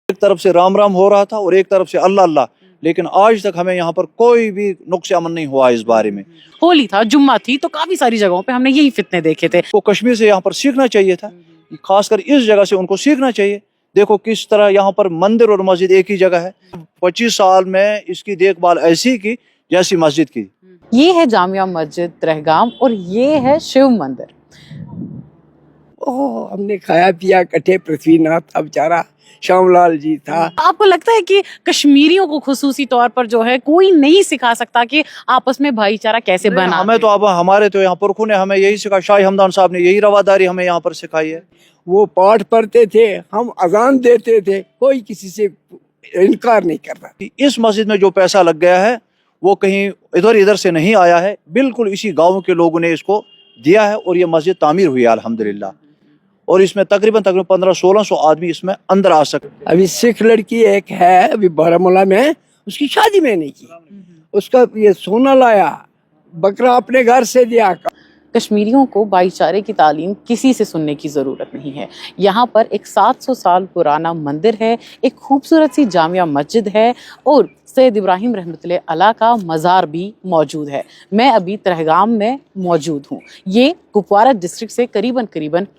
ایک طرف سے رام رام ہو رہا تھا اور ایک طرف سے اللہ اللہ، لیکن آج تک ہمیں یہاں پر کوئی بھی نقص امن نہیں ہوا اس بارے میں۔ ہولی تھا، جمعہ تھی، تو کافی ساری جگہوں پہ ہم نے یہی فتنے دیکھے تھے۔ کو کشمیر سے یہاں پر سیکھنا چاہیے تھا، خاص کر اس جگہ سے ان کو سیکھنا چاہیے۔ دیکھو کس طرح یہاں پر مندر اور مسجد ایک ہی جگہ ہے۔ 25 سال میں اس کی دیکھ بھال ایسی کی جیسی مسجد کی۔ یہ ہے جامعہ مسجد ترہگام اور یہ ہے شیو مندر۔ ہم نے کھایا پیا کٹھے، پرتھوی ناتھ تھا بیچارہ، شام لال جی تھا۔ آپ کو لگتا ہے کہ کشمیریوں کو خصوصی طور پر جو ہے کوئی نہیں سکھا سکتا کہ آپس میں بھائی چارہ کیسے بنا؟ ہمیں تو اب ہمارے تو یہاں پرکھوں نے ہمیں یہی سکھا، شاہ ہمدان صاحب نے یہی رواداری ہمیں یہاں پر سکھائی ہے۔ وہ پاٹھ پڑھتے تھے، ہم اذان دیتے تھے، کوئی کسی سے انکار نہیں کر رہا۔ اس مسجد میں جو پیسہ لگ گیا ہے وہ کہیں ادھر سے نہیں آیا ہے، بالکل اسی گاؤں کے لوگوں نے اس کو دیا ہے اور یہ مسجد تعمیر ہوئی ہے الحمدللہ، اور اس میں تقریباً 1500-1600 آدمی اس میں اندر آ سکتے۔ ابھی سکھ لڑکی ایک ہے ابھی بارہمولہ میں، اس کی شادی میں نہیں کی، اس کا یہ سونا لایا، بکرا اپنے گھر سے دیا۔ کشمیریوں کو بھائی چارے کی تعلیم کسی سے سننے کی ضرورت نہیں ہے۔ یہاں پر ایک 700 سال پرانا مندر ہے، ایک خوبصورت سی جامعہ مسجد ہے اور سید ابراہیم رحمۃ اللہ علیہ کا مزار بھی موجود ہے۔ میں ابھی ترہگام میں موجود ہوں۔ یہ کپوارہ ڈسٹرکٹ سے قریباً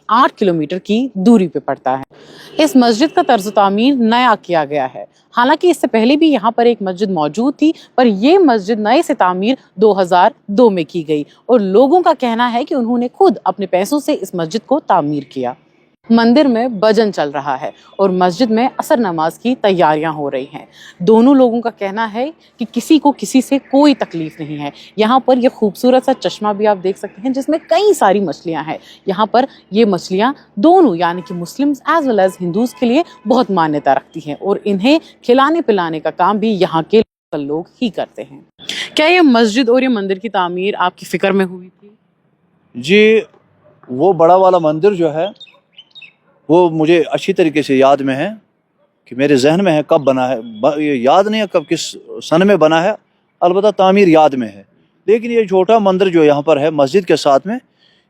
8 کلومیٹر کی دوری پہ پڑتا ہے۔ اس مسجد کا طرز تعمیر نیا کیا گیا ہے، حالانکہ اس سے پہلے بھی یہاں پر ایک مسجد موجود تھی، پر یہ مسجد نئے سے تعمیر 2002 میں کی گئی اور لوگوں کا کہنا ہے کہ انہوں نے خود اپنے پیسوں سے اس مسجد کو تعمیر کیا۔ مندر میں بھجن چل رہا ہے اور مسجد میں عصر نماز کی تیاریاں ہو رہی ہیں۔ دونوں لوگوں کا کہنا ہے کہ کسی کو کسی سے کوئی تکلیف نہیں ہے۔ یہاں پر یہ خوبصورت سا چشمہ بھی آپ دیکھ سکتے ہیں جس میں کئی ساری مچھلیاں ہیں۔ یہاں پر یہ مچھلیاں دونوں یعنی کہ Muslims as well as Hindus کے لیے بہت مانیتا رکھتی ہیں اور انہیں کھلانے پلانے کا کام بھی یہاں کے لوگ ہی کرتے ہیں۔ کیا یہ مسجد اور یہ مندر کی تعمیر آپ کی فکر میں ہوئی تھی؟ جی، وہ بڑا والا مندر جو ہے وہ مجھے اچھی طریقے سے یاد میں ہے کہ میرے ذہن میں ہے کب بنا ہے، یہ یاد نہیں ہے کب کس سن میں بنا ہے، البتہ تعمیر یاد میں ہے۔ لیکن یہ چھوٹا مندر جو یہاں پر ہے مسجد کے ساتھ میں،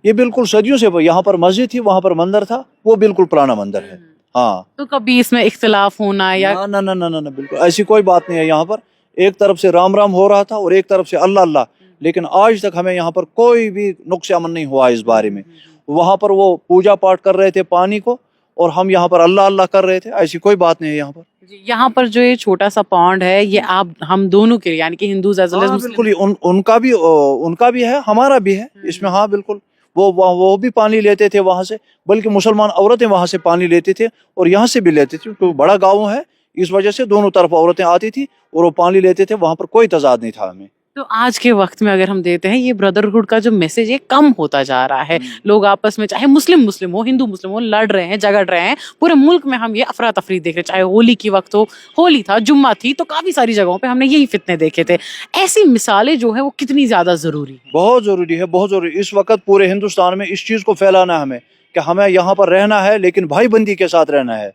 یہ بالکل صدیوں سے یہاں پر مسجد تھی، وہاں پر مندر تھا، وہ بالکل پرانا مندر ہے۔ ہاں، تو کبھی اس میں اختلاف ہونا یا نہ بالکل ایسی کوئی بات نہیں ہے۔ یہاں پر ایک طرف سے رام رام ہو رہا تھا اور ایک طرف سے اللہ اللہ، لیکن آج تک ہمیں یہاں پر کوئی بھی نقص امن نہیں ہوا اس بارے میں۔ وہاں پر وہ پوجا پاٹ کر رہے تھے پانی کو اور ہم یہاں پر اللہ اللہ کر رہے تھے، ایسی کوئی بات نہیں ہے یہاں پر۔ یہاں پر جو یہ چھوٹا سا پونڈ ہے یہ آپ ہم دونوں کے یعنی کہ Hindus as well as Muslim, بالکل ان کا بھی ہے، ہمارا بھی ہے اس میں۔ ہاں بالکل، وہ بھی پانی لیتے تھے وہاں سے، بلکہ مسلمان عورتیں وہاں سے پانی لیتے تھے اور یہاں سے بھی لیتے تھے، کیونکہ بڑا گاؤں ہے، اس وجہ سے دونوں طرف عورتیں آتی تھی اور وہ پانی لیتے تھے، وہاں پر کوئی تضاد نہیں تھا ہمیں۔ تو آج کے وقت میں اگر ہم دیتے ہیں یہ بردرہڈ کا جو میسج ہے کم ہوتا جا رہا ہے۔ لوگ آپس میں چاہے مسلم ہو، ہندو مسلم ہو، لڑ رہے ہیں، جھگڑ رہے ہیں۔ پورے ملک میں ہم یہ افراتفری دیکھ رہے ہیں، چاہے ہولی کی وقت ہو، ہولی تھا، جمعہ تھی، تو کافی ساری جگہوں پہ ہم نے یہی فتنے دیکھے تھے۔ ایسی مثالیں جو ہیں وہ کتنی زیادہ ضروری ہیں؟ بہت ضروری ہے، بہت ضروری۔ اس وقت پورے ہندوستان میں اس چیز کو پھیلانا ہے ہمیں کہ ہمیں یہاں پر رہنا ہے، لیکن بھائی بندی کے ساتھ رہنا ہے،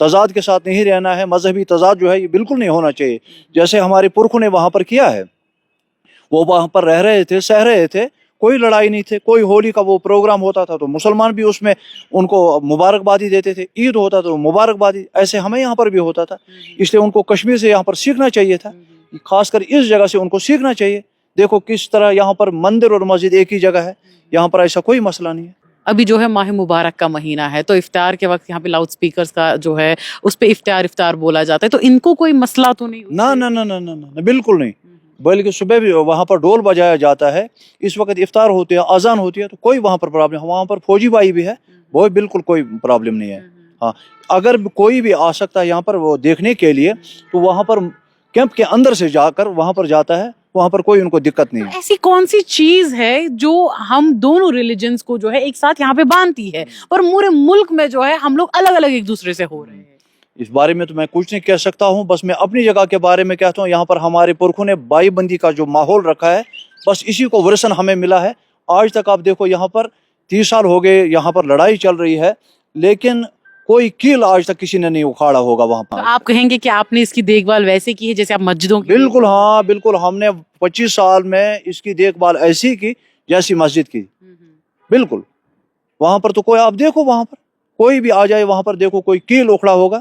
تضاد کے ساتھ نہیں رہنا ہے۔ مذہبی تضاد جو ہے یہ بالکل نہیں ہونا چاہیے، جیسے ہمارے پرکھوں نے وہاں پر کیا ہے، وہ وہاں پر رہ رہے تھے، سہ رہے تھے، کوئی لڑائی نہیں تھے۔ کوئی ہولی کا وہ پروگرام ہوتا تھا تو مسلمان بھی اس میں ان کو مبارکبادی دیتے تھے، عید ہوتا تو مبارکبادی، ایسے ہمیں یہاں پر بھی ہوتا تھا۔ اس لیے ان کو کشمیر سے یہاں پر سیکھنا چاہیے تھا، خاص کر اس جگہ سے ان کو سیکھنا چاہیے۔ دیکھو کس طرح یہاں پر مندر اور مسجد ایک ہی جگہ ہے، یہاں پر ایسا کوئی مسئلہ نہیں ہے۔ ابھی جو ہے ماہ مبارک کا مہینہ ہے تو افطار کے وقت یہاں پہ لاؤڈ سپیکرز کا جو ہے اس پہ افطار بولا جاتا ہے، تو ان کو کوئی مسئلہ تو نہیں؟ نہ بالکل نہیں، بلکہ صبح بھی وہاں پر ڈول بجایا جاتا ہے، اس وقت افطار ہوتی ہے، اذان ہوتی ہے، تو کوئی وہاں پر پرابلم، وہاں پر فوجی بھائی بھی ہے، وہ بالکل کوئی پرابلم نہیں ہے۔ ہاں، اگر کوئی بھی آ سکتا ہے یہاں پر وہ دیکھنے کے لیے تو وہاں پر کیمپ کے اندر سے جا کر وہاں پر جاتا ہے، وہاں پر کوئی ان کو دقت نہیں ہے۔ ایسی کون سی چیز ہے جو ہم دونوں ریلیجنز کو جو ہے ایک ساتھ یہاں پہ باندھتی ہے اور پورے ملک میں جو ہے ہم لوگ الگ الگ ایک دوسرے سے ہو رہے ہیں؟ اس بارے میں تو میں کچھ نہیں کہہ سکتا ہوں، بس میں اپنی جگہ کے بارے میں کہتا ہوں، یہاں پر ہمارے پرکھوں نے بائی بندی کا جو ماحول رکھا ہے، بس اسی کو ورثن ہمیں ملا ہے۔ آج تک آپ دیکھو یہاں پر 30 سال ہو گئے، یہاں پر لڑائی چل رہی ہے، لیکن کوئی کیل آج تک کسی نے نہیں اکھاڑا ہوگا وہاں تو پر۔ آپ کہیں گے کہ آپ نے اس کی دیکھ بھال ویسے کی ہے جیسے آپ مسجدوں کی؟ بالکل، ہاں بالکل، ہم نے 25 سال میں اس کی دیکھ بھال ایسی کی جیسی مسجد کی، بالکل۔ وہاں پر تو کوئی آپ دیکھو، وہاں پر کوئی بھی آ جائے، وہاں پر دیکھو کوئی کیل اکھڑا ہوگا،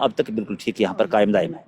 اب تک بالکل ٹھیک یہاں پر قائم دائم ہے.